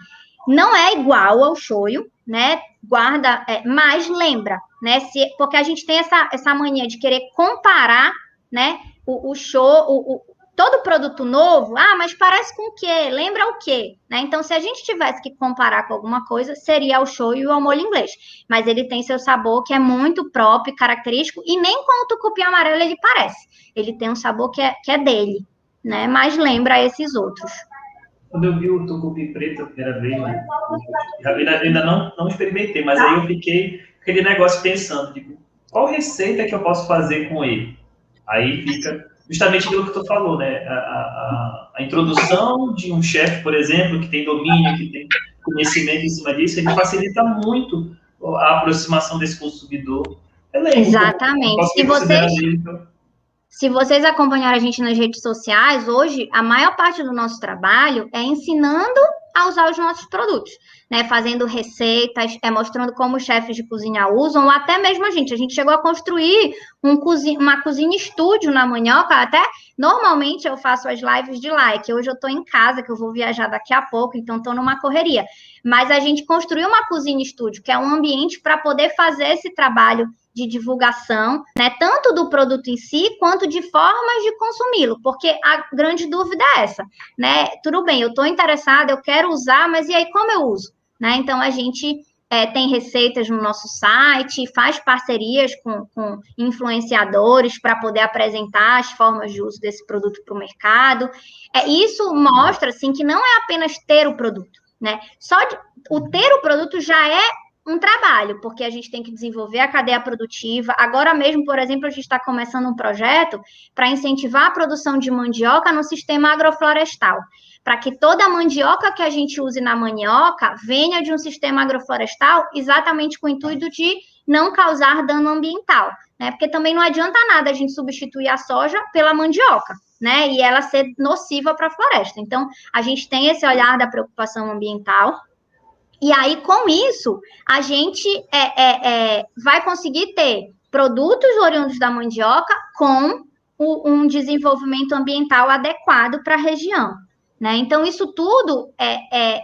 Não é igual ao shoyu, né? Guarda, mas lembra, né? Porque a gente tem essa mania de querer comparar, né? Todo produto novo, mas parece com o quê? Lembra o quê? Né? Então, se a gente tivesse que comparar com alguma coisa, seria o shoyu ou o molho inglês. Mas ele tem seu sabor que é muito próprio, característico, e nem com o tucupi amarelo ele parece. Ele tem um sabor que é dele, né? Mas lembra esses outros. Quando eu vi o tucupi preto a primeira vez, né? Eu ainda não experimentei, mas aí eu fiquei aquele negócio pensando, tipo, qual receita que eu posso fazer com ele? Aí fica justamente aquilo que tu falou, né? A introdução de um chefe, por exemplo, que tem domínio, que tem conhecimento em cima disso, ele facilita muito a aproximação desse consumidor. Exatamente. Se vocês acompanharem a gente nas redes sociais, hoje, a maior parte do nosso trabalho é ensinando a usar os nossos produtos, né? Fazendo receitas, mostrando como os chefes de cozinha usam, ou até mesmo a gente chegou a construir uma cozinha estúdio na Mandioca, até normalmente eu faço as lives de lá, que hoje eu estou em casa, que eu vou viajar daqui a pouco, então estou numa correria, mas a gente construiu uma cozinha estúdio, que é um ambiente para poder fazer esse trabalho de divulgação, né, tanto do produto em si, quanto de formas de consumi-lo, porque a grande dúvida é essa, né, tudo bem, eu estou interessada, eu quero usar, mas e aí como eu uso? Né? Então, a gente tem receitas no nosso site, faz parcerias com influenciadores para poder apresentar as formas de uso desse produto para o mercado. Isso mostra, assim, que não é apenas ter o produto, né, o ter o produto já é um trabalho, porque a gente tem que desenvolver a cadeia produtiva. Agora mesmo, por exemplo, a gente está começando um projeto para incentivar a produção de mandioca no sistema agroflorestal, para que toda a mandioca que a gente use na mandioca venha de um sistema agroflorestal exatamente com o intuito de não causar dano ambiental, né? Porque também não adianta nada a gente substituir a soja pela mandioca, né? E ela ser nociva para a floresta. Então, a gente tem esse olhar da preocupação ambiental. E aí, com isso, a gente vai conseguir ter produtos oriundos da mandioca com um desenvolvimento ambiental adequado para a região, né? Então, isso tudo é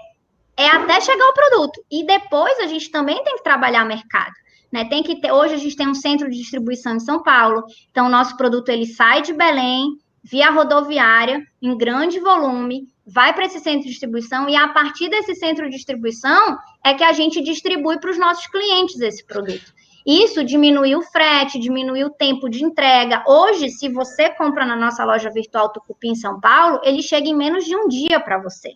até chegar ao produto. E depois, a gente também tem que trabalhar mercado, né? Hoje, a gente tem um centro de distribuição em São Paulo. Então, o nosso produto, ele sai de Belém, via rodoviária, em grande volume, vai para esse centro de distribuição e, a partir desse centro de distribuição, é que a gente distribui para os nossos clientes esse produto. Isso diminuiu o frete, diminuiu o tempo de entrega. Hoje, se você compra na nossa loja virtual Tucupi em São Paulo, ele chega em menos de um dia para você.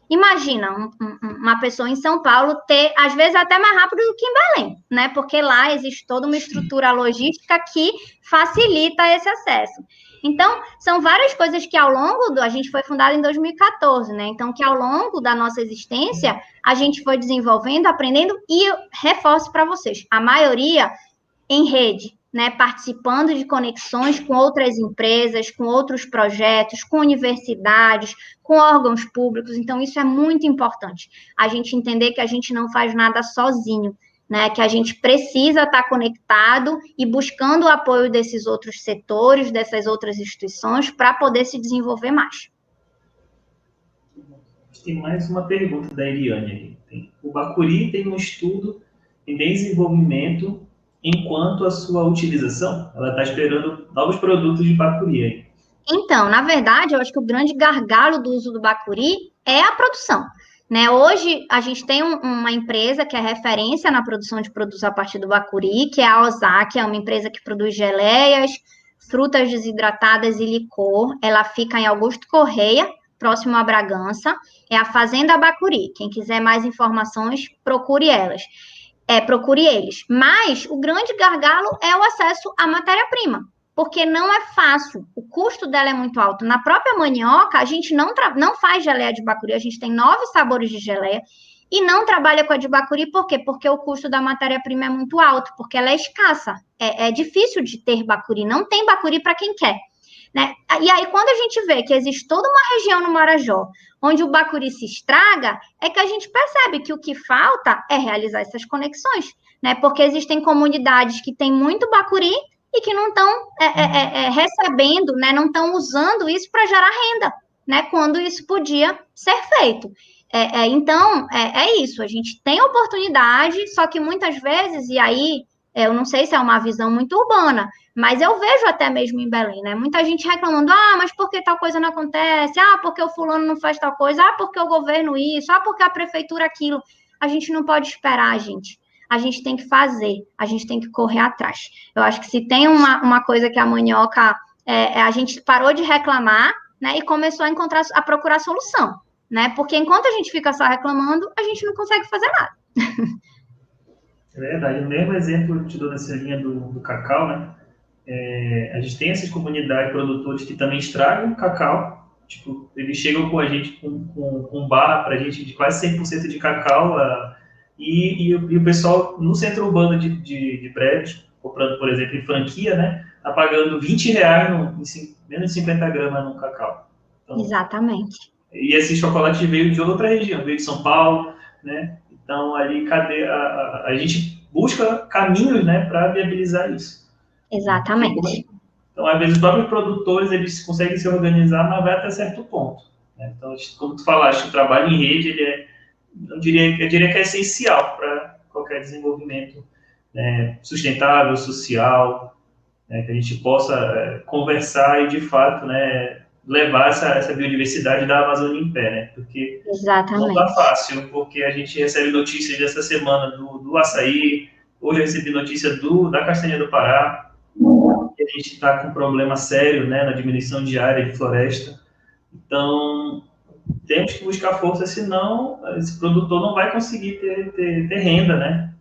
Imagina uma pessoa em São Paulo ter, às vezes, até mais rápido do que em Belém, né? Porque lá existe toda uma estrutura logística que facilita esse acesso. Então, são várias coisas que ao longo a gente foi fundado em 2014, né? Então, que ao longo da nossa existência, a gente foi desenvolvendo, aprendendo, e eu reforço para vocês, a maioria em rede, né, participando de conexões com outras empresas, com outros projetos, com universidades, com órgãos públicos. Então, isso é muito importante. A gente entender que a gente não faz nada sozinho, né, que a gente precisa estar conectado e buscando o apoio desses outros setores, dessas outras instituições, para poder se desenvolver mais. Tem mais uma pergunta da Eliane aí. O Bacuri tem um estudo em desenvolvimento enquanto a sua utilização? Ela está esperando novos produtos de Bacuri aí. Então, na verdade, eu acho que o grande gargalo do uso do Bacuri é a produção. Né? Hoje, a gente tem uma empresa que é referência na produção de produtos a partir do Bacuri, que é a Ozaki, é uma empresa que produz geleias, frutas desidratadas e licor. Ela fica em Augusto Correia, próximo a Bragança. É a Fazenda Bacuri. Quem quiser mais informações, procure elas. Procure eles. Mas o grande gargalo é o acesso à matéria-prima, porque não é fácil, o custo dela é muito alto. Na própria mandioca, a gente não faz geleia de Bacuri, a gente tem 9 sabores de geleia, e não trabalha com a de Bacuri, por quê? Porque o custo da matéria-prima é muito alto, porque ela é escassa, é difícil de ter Bacuri, não tem Bacuri para quem quer. Né? E aí, quando a gente vê que existe toda uma região no Marajó, onde o Bacuri se estraga, é que a gente percebe que o que falta é realizar essas conexões, né? Porque existem comunidades que têm muito Bacuri e que não estão recebendo, né? Não estão usando isso para gerar renda, né? Quando isso podia ser feito. Então, é isso, a gente tem oportunidade, só que muitas vezes, e aí, eu não sei se é uma visão muito urbana, mas eu vejo até mesmo em Belém, né? Muita gente reclamando, mas por que tal coisa não acontece? Porque o fulano não faz tal coisa? Porque o governo isso? Porque a prefeitura aquilo? A gente não pode esperar, gente. A gente tem que fazer, a gente tem que correr atrás. Eu acho que se tem uma coisa que a mandioca, a gente parou de reclamar, né? E começou a procurar solução, né? Porque enquanto a gente fica só reclamando, a gente não consegue fazer nada. É verdade. O mesmo exemplo que eu te dou nessa linha do cacau, né? A gente tem essas comunidades de produtores que também estragam o cacau. Tipo, eles chegam com a gente com barra para a gente de quase 100% de cacau. E o pessoal no centro urbano de prédios, comprando, por exemplo, em franquia, né? Tá pagando R$20 menos de 50 gramas no cacau. Então, exatamente. E esse chocolate veio de outra região, veio de São Paulo, né? Então, ali, a gente busca caminhos, né, para viabilizar isso. Exatamente. Então, às vezes, os próprios produtores, eles conseguem se organizar, mas vai até certo ponto. Né? Então, como tu falaste, o trabalho em rede, eu diria que é essencial para qualquer desenvolvimento, né, sustentável, social, né, que a gente possa conversar e, de fato, né, levar essa biodiversidade da Amazônia em pé, né? Porque exatamente. Não está fácil, porque a gente recebe notícias dessa semana do açaí, hoje eu recebi notícia da castanha do Pará, que a gente está com um problema sério, né, na diminuição de área de floresta. Então, temos que buscar força, senão esse produtor não vai conseguir ter renda, né?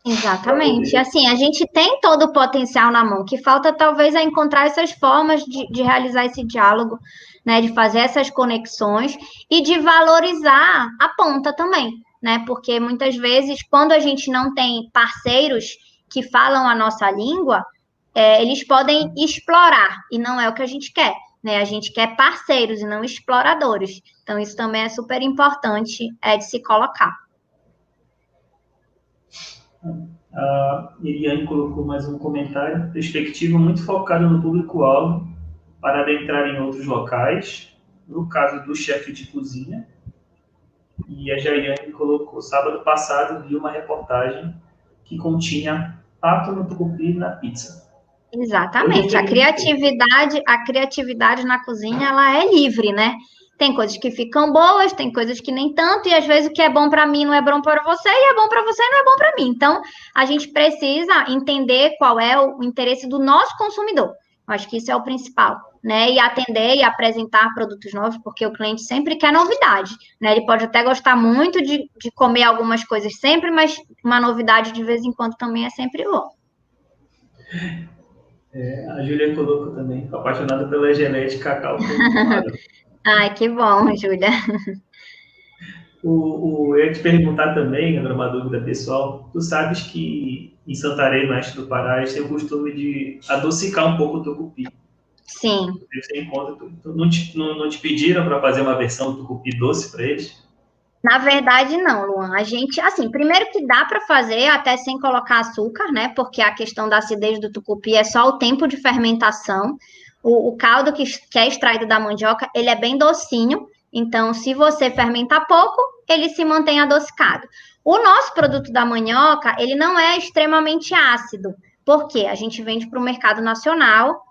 Exatamente. Assim, a gente tem todo o potencial na mão, que falta talvez é encontrar essas formas de realizar esse diálogo, né, de fazer essas conexões e de valorizar a ponta também, né? Porque muitas vezes, quando a gente não tem parceiros que falam a nossa língua, eles podem explorar, e não é o que a gente quer, né? A gente quer parceiros e não exploradores. Então, isso também é super importante de se colocar. A Eliane colocou mais um comentário. Perspectiva muito focada no público-alvo para adentrar em outros locais. No caso do chefe de cozinha. E a Jaiane colocou: sábado passado vi uma reportagem que continha pato no tucupi na pizza. Exatamente. A criatividade na cozinha, ela é livre, né? Tem coisas que ficam boas, tem coisas que nem tanto, e às vezes o que é bom para mim não é bom para você, e é bom para você e não é bom para mim. Então, a gente precisa entender qual é o interesse do nosso consumidor. Eu acho que isso é o principal, né? E atender e apresentar produtos novos, porque o cliente sempre quer novidade, né? Ele pode até gostar muito de comer algumas coisas sempre, mas uma novidade de vez em quando também é sempre bom. A Júlia colocou também, apaixonada pela geleia de cacau com água. Ai, que bom, Júlia. Eu ia te perguntar também, agora uma dúvida pessoal, tu sabes que em Santarém, no oeste do Pará, eles têm o costume de adocicar um pouco o tucupi. Sim. Você encontra, não te pediram para fazer uma versão do tucupi doce para eles? Na verdade, não, Luan. A gente, assim, primeiro que dá para fazer até sem colocar açúcar, né? Porque a questão da acidez do tucupi é só o tempo de fermentação. O caldo que é extraído da mandioca, ele é bem docinho. Então, se você fermentar pouco, ele se mantém adocicado. O nosso produto da mandioca, ele não é extremamente ácido. Por quê? A gente vende para o mercado nacional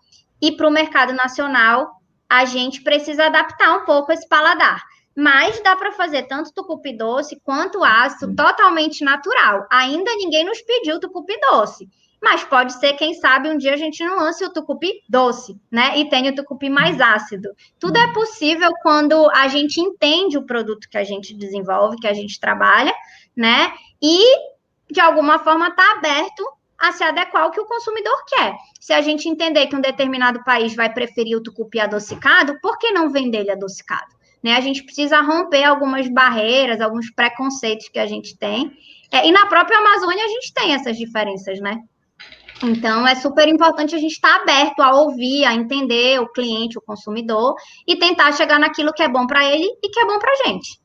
e para o mercado nacional a gente precisa adaptar um pouco esse paladar. Mas dá para fazer tanto tucupi doce quanto ácido totalmente natural. Ainda ninguém nos pediu tucupi doce. Mas pode ser, quem sabe, um dia a gente não lance o tucupi doce, né? E tenha o tucupi mais ácido. Tudo é possível quando a gente entende o produto que a gente desenvolve, que a gente trabalha, né? E, de alguma forma, está aberto a se adequar ao que o consumidor quer. Se a gente entender que um determinado país vai preferir o tucupi adocicado, por que não vender ele adocicado? Né? A gente precisa romper algumas barreiras, alguns preconceitos que a gente tem. E na própria Amazônia a gente tem essas diferenças, né? Então, é super importante a gente estar aberto a ouvir, a entender o cliente, o consumidor, e tentar chegar naquilo que é bom para ele e que é bom para a gente.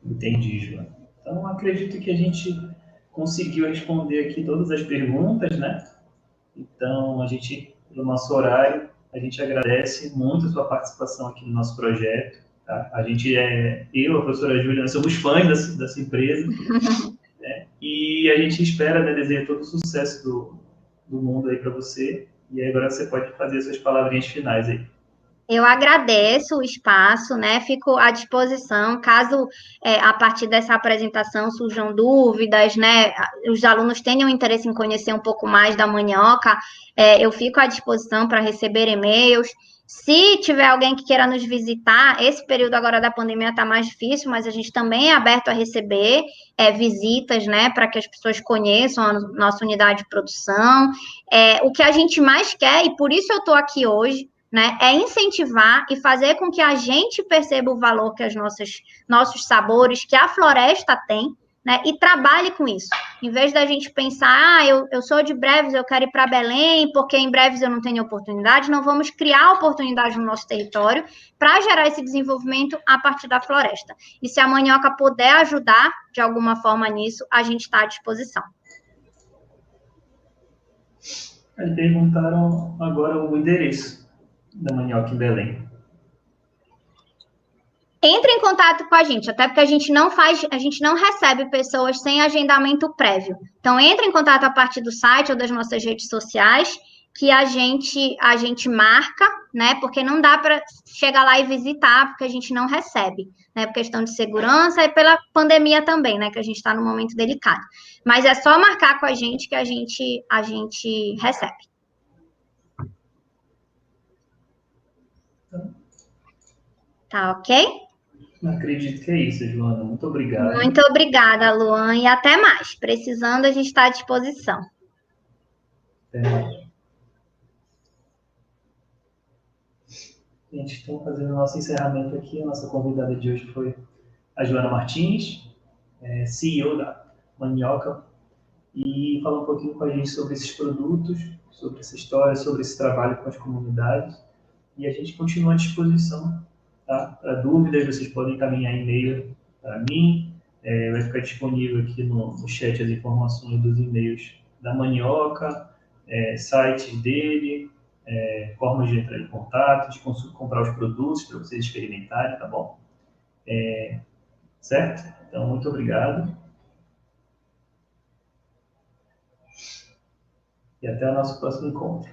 Entendi, João. Então, acredito que a gente conseguiu responder aqui todas as perguntas, né? Então, no nosso horário, a gente agradece muito a sua participação aqui no nosso projeto. Tá? Eu, a professora Júlia, nós somos fãs dessa empresa, né? E a gente espera, né, desejar todo o sucesso do mundo aí para você. E aí agora você pode fazer suas palavrinhas finais aí. Eu agradeço o espaço, né? Fico à disposição, caso a partir dessa apresentação surjam dúvidas, né? Os alunos tenham interesse em conhecer um pouco mais da Manioca, eu fico à disposição para receber e-mails. Se tiver alguém que queira nos visitar, esse período agora da pandemia está mais difícil, mas a gente também é aberto a receber visitas, né? Para que as pessoas conheçam a nossa unidade de produção. O que a gente mais quer, e por isso eu estou aqui hoje, né, é incentivar e fazer com que a gente perceba o valor que nossos sabores, que a floresta tem, né, e trabalhe com isso. Em vez da gente pensar, eu sou de Breves, eu quero ir para Belém, porque em Breves eu não tenho oportunidade, não vamos criar oportunidade no nosso território para gerar esse desenvolvimento a partir da floresta. E se a Manioca puder ajudar de alguma forma nisso, a gente está à disposição. Aí perguntaram agora o endereço da Manioca em Belém. Entre em contato com a gente, até porque a gente não recebe pessoas sem agendamento prévio. Então, entre em contato a partir do site ou das nossas redes sociais, que a gente marca, né? Porque não dá para chegar lá e visitar, porque a gente não recebe, né? Por questão de segurança e pela pandemia também, né? Que a gente está num momento delicado. Mas é só marcar com a gente que a gente recebe. Tá ok? Acredito que é isso, Joana. Muito obrigado. Muito obrigada, Luan, e até mais. Precisando, a gente está à disposição. Até mais. Gente, estamos fazendo o nosso encerramento aqui. A nossa convidada de hoje foi a Joana Martins, CEO da Manioca, e falou um pouquinho com a gente sobre esses produtos, sobre essa história, sobre esse trabalho com as comunidades. E a gente continua à disposição, tá? Para dúvidas, vocês podem encaminhar e-mail para mim. Vai ficar disponível aqui no chat as informações dos e-mails da Manioca, site dele, formas de entrar em contato, de comprar os produtos para vocês experimentarem, tá bom? Certo? Então, muito obrigado. E até o nosso próximo encontro.